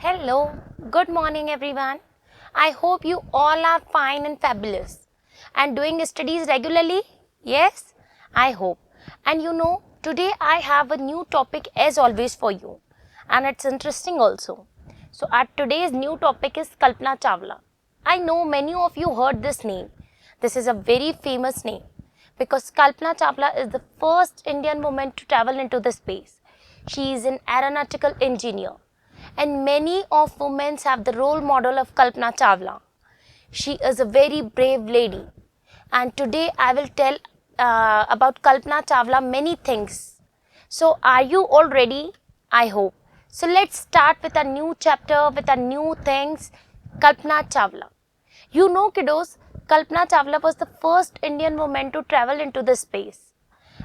Hello, good morning everyone. I hope you all are fine and fabulous and doing studies regularly. Yes, I hope. And today I have a new topic as always for you, and it's interesting also. So, our today's new topic is Kalpana Chawla. I know many of you heard this name. This is a very famous name because Kalpana Chawla is the first Indian woman to travel into the space. She is an aeronautical engineer, and many of women have the role model of Kalpana Chawla. She is a very brave lady, and today I will tell about Kalpana Chawla many things. So, are you all ready? I hope. So, let's start with a new chapter with a new things. Kalpana Chawla. You know, kiddos, Kalpana Chawla was the first Indian woman to travel into the space.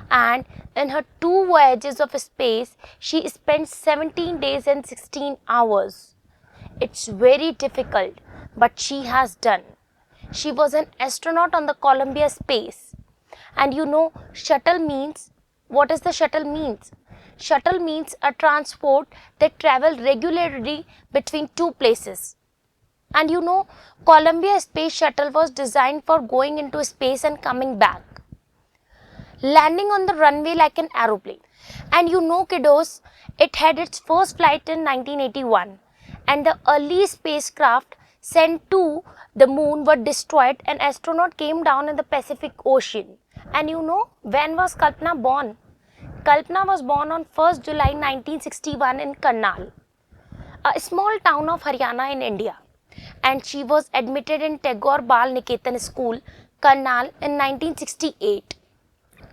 And in her 2 voyages of space, she spent 17 days and 16 hours. It's very difficult, but she has done. She was an astronaut on the Columbia space. And shuttle means, what is the shuttle means? Shuttle means a transport that travel regularly between two places. And Columbia Space Shuttle was designed for going into space and coming back, landing on the runway like an aeroplane. And kiddos, it had its first flight in 1981, and the early spacecraft sent to the moon were destroyed and astronaut came down in the Pacific Ocean. And when was Kalpana born? Kalpana was born on 1st July 1961 in Karnal, a small town of Haryana in India. And she was admitted in Tagore Bal Niketan School, Karnal in 1968.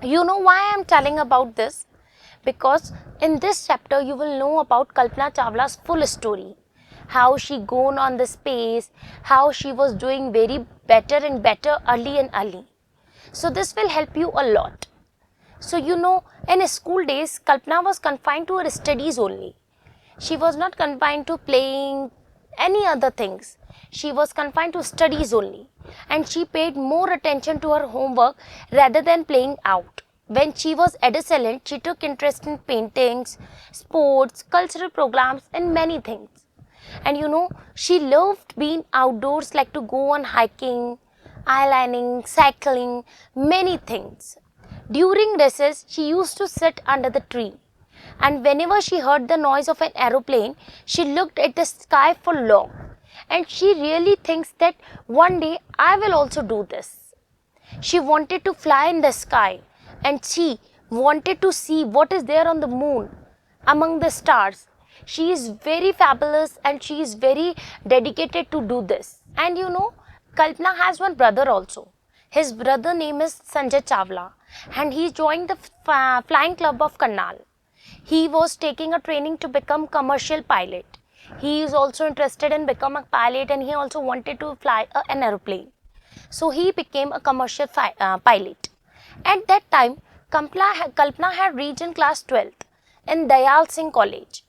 You know why I am telling about this? Because in this chapter you will know about Kalpana Chawla's full story. How she gone on the space, how she was doing very better and better early and early. So this will help you a lot. So in school days, Kalpana was confined to her studies only. She was not confined to playing any other things. She was confined to studies only, and she paid more attention to her homework rather than playing out. When she was adolescent, she took interest in paintings, sports, cultural programs, and many things. And she loved being outdoors, like to go on hiking, eyelining, cycling, many things. During recess, she used to sit under the tree, and whenever she heard the noise of an aeroplane, she looked at the sky for long. And she really thinks that one day I will also do this. She wanted to fly in the sky, and she wanted to see what is there on the moon among the stars. She is very fabulous and she is very dedicated to do this. And Kalpana has one brother also. His brother name is Sanjay Chawla, and he joined the flying club of Karnal. He was taking a training to become commercial pilot. He is also interested in becoming a pilot, and he also wanted to fly an aeroplane. So he became a commercial pilot. At that time, Kalpana had reached in class 12th in Dayal Singh College,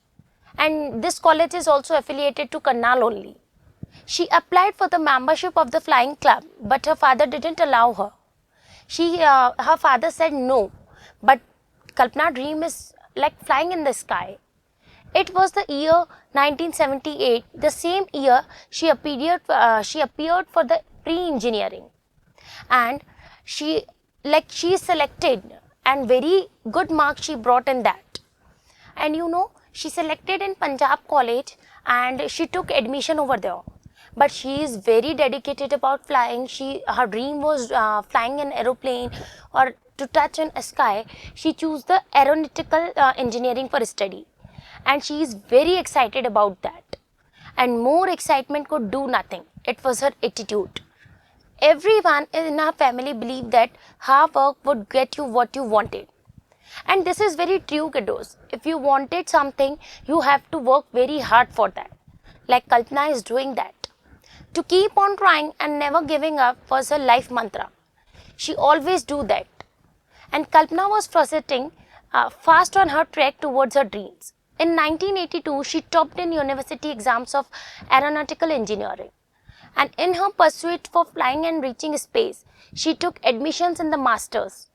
and this college is also affiliated to Karnal only. She applied for the membership of the flying club, but her father didn't allow her. Her father said no, but Kalpana's dream is like flying in the sky. It was the year 1978, the same year she appeared for the pre-engineering, and she selected, and very good marks she brought in that. And she selected in Punjab College, and she took admission over there. But she is very dedicated about flying. Her dream was flying an aeroplane or to touch in a sky. She chose the aeronautical engineering for study, and she is very excited about that. And more excitement could do nothing. It was her attitude. Everyone in her family believed that hard work would get you what you wanted. And this is very true, kiddos. If you wanted something, you have to work very hard for that. Like Kalpana is doing that. To keep on trying and never giving up was her life mantra. She always do that. And Kalpana was proceeding fast on her trek towards her dreams. In 1982, she topped in university exams of aeronautical engineering. And in her pursuit for flying and reaching space, she took admissions in the masters.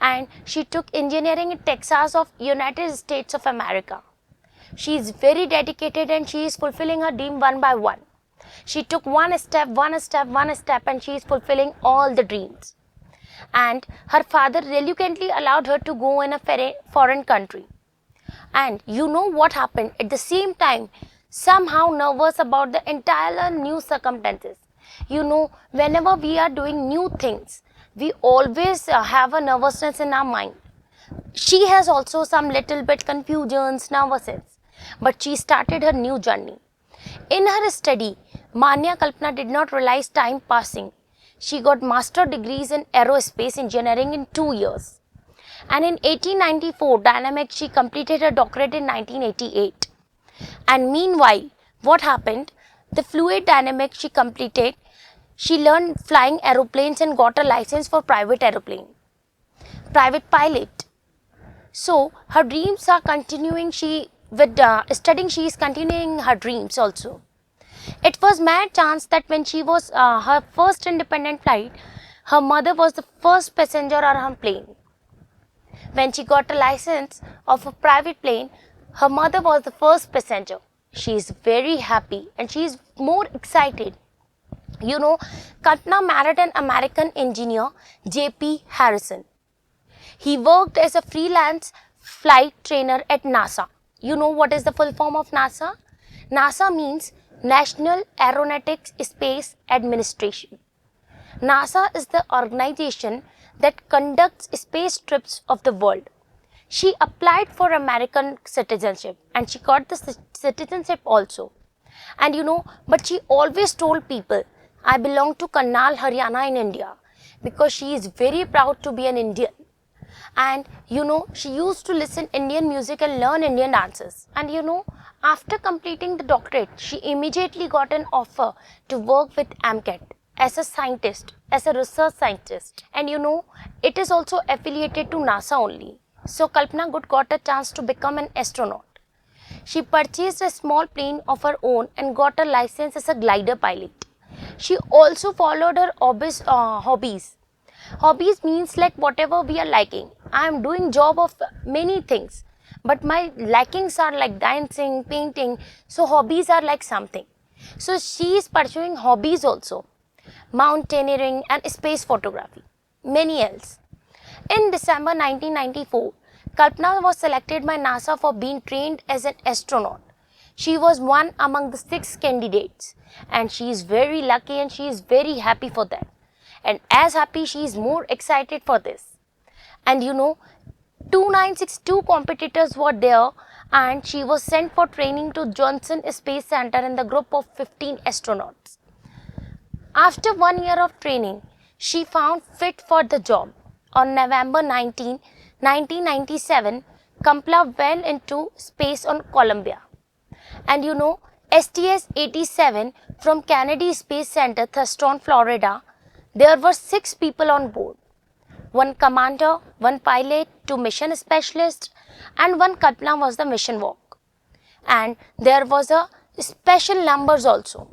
And she took engineering in Texas of United States of America. She is very dedicated and she is fulfilling her dream one by one. She took one step, and she is fulfilling all the dreams. And her father reluctantly allowed her to go in a foreign country. And you know what happened? At the same time, somehow nervous about the entire new circumstances. You know, whenever we are doing new things, we always have a nervousness in our mind. She has also some little bit confusions, nervousness, but she started her new journey. In her study, Manya Kalpana did not realize time passing. She got master degrees in aerospace engineering in 2 years. And in 1894, dynamics, she completed her doctorate in 1988. And meanwhile, what happened? The fluid dynamics she completed, she learned flying aeroplanes and got a license for private pilot. So her dreams are continuing. Studying, she is continuing her dreams also. It was mad chance that when she was her first independent flight, her mother was the first passenger on her plane. When she got a license of a private plane, her mother was the first passenger. She is very happy and she is more excited. You know, Kalpana married an American engineer, J.P. Harrison. He worked as a freelance flight trainer at NASA. You know what is the full form of NASA? NASA means National Aeronautics Space Administration. NASA is the organization that conducts space trips of the world. She applied for American citizenship and she got the citizenship also. And you know, but she always told people, I belong to Karnal, Haryana in India, because she is very proud to be an Indian. And you know, she used to listen Indian music and learn Indian dances. And you know, after completing the doctorate, she immediately got an offer to work with AMCAT as a scientist, as a research scientist. And you know, it is also affiliated to NASA only. So Kalpana got a chance to become an astronaut. She purchased a small plane of her own and got a license as a glider pilot. She also followed her hobbies. Hobbies means like whatever we are liking. I am doing job of many things, but my likings are like dancing, painting. So hobbies are like something. So she is pursuing hobbies also. Mountaineering and space photography. Many else. In December 1994, Kalpana was selected by NASA for being trained as an astronaut. She was one among the 6 candidates and she is very lucky and she is very happy for that. And as happy, she is more excited for this. And you know, 2962 competitors were there and she was sent for training to Johnson Space Center in the group of 15 astronauts. After 1 year of training, she found fit for the job. On November 19, 1997, Kalpana went into space on Columbia. And you know, STS-87 from Kennedy Space Center, Thurston, Florida, there were 6 people on board. 1 commander, 1 pilot, 2 mission specialists, and 1 Kalpana was the mission walk. And there was a special numbers also.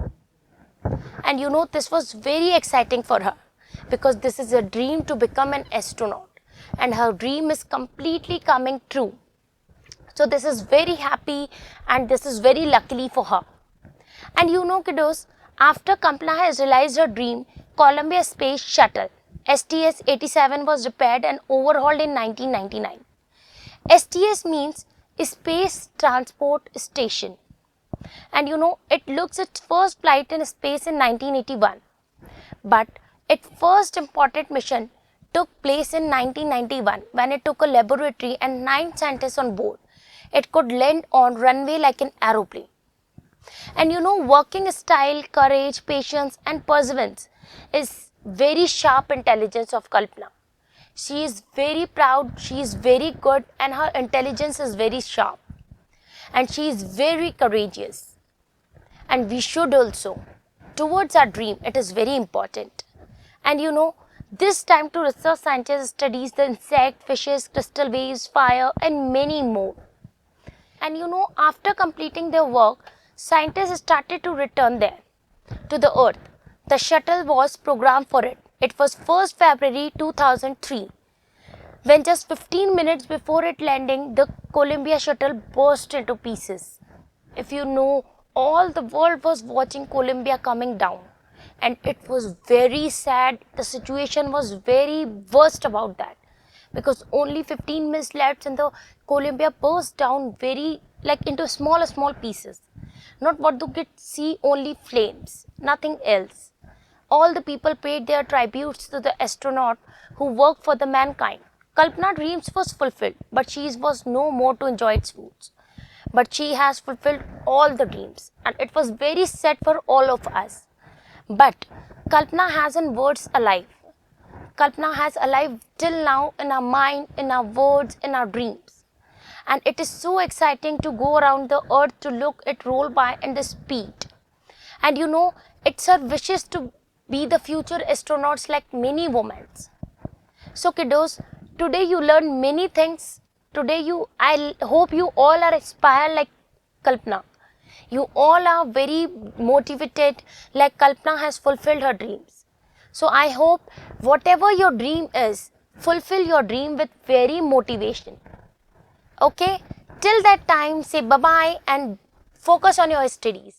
And you know, this was very exciting for her because this is a dream to become an astronaut and her dream is completely coming true. So this is very happy and this is very luckily for her. And you know, kiddos, after Kalpana has realized her dream, Columbia Space Shuttle STS-87 was repaired and overhauled in 1999. STS means Space Transport Station. And you know, it looks its first flight in space in 1981. But its first important mission took place in 1991 when it took a laboratory and 9 scientists on board. It could land on runway like an aeroplane. And you know, working style, courage, patience and perseverance is very sharp intelligence of Kalpana. She is very proud, she is very good and her intelligence is very sharp. And she is very courageous. And we should also. Towards our dream, it is very important. And you know, this time to research scientists studies the insect, fishes, crystal waves, fire and many more. And you know, after completing their work, scientists started to return there to the earth. The shuttle was programmed for it. It was 1st February 2003. When just 15 minutes before it landing, the Columbia shuttle burst into pieces. if you know, all the world was watching Colombia coming down, and it was very sad. The situation was very worst about that, because only 15 minutes left and the Colombia burst down very like into small pieces. Not what to get see, only flames, nothing else. All the people paid their tributes to the astronaut who worked for the mankind. Kalpana's dreams was fulfilled, but she was no more to enjoy its fruits. But she has fulfilled all the dreams, and it was very sad for all of us. But Kalpana has in words alive. Kalpana has alive till now in our mind, in our words, in our dreams. And it is so exciting to go around the earth to look it roll by in the speed. And you know, it's her wishes to be the future astronauts like many women. So kiddos, today you learn many things. I hope you all are inspired like Kalpana. You all are very motivated like Kalpana has fulfilled her dreams. So I hope whatever your dream is, fulfill your dream with very motivation. Okay? Till that time, say bye-bye and focus on your studies.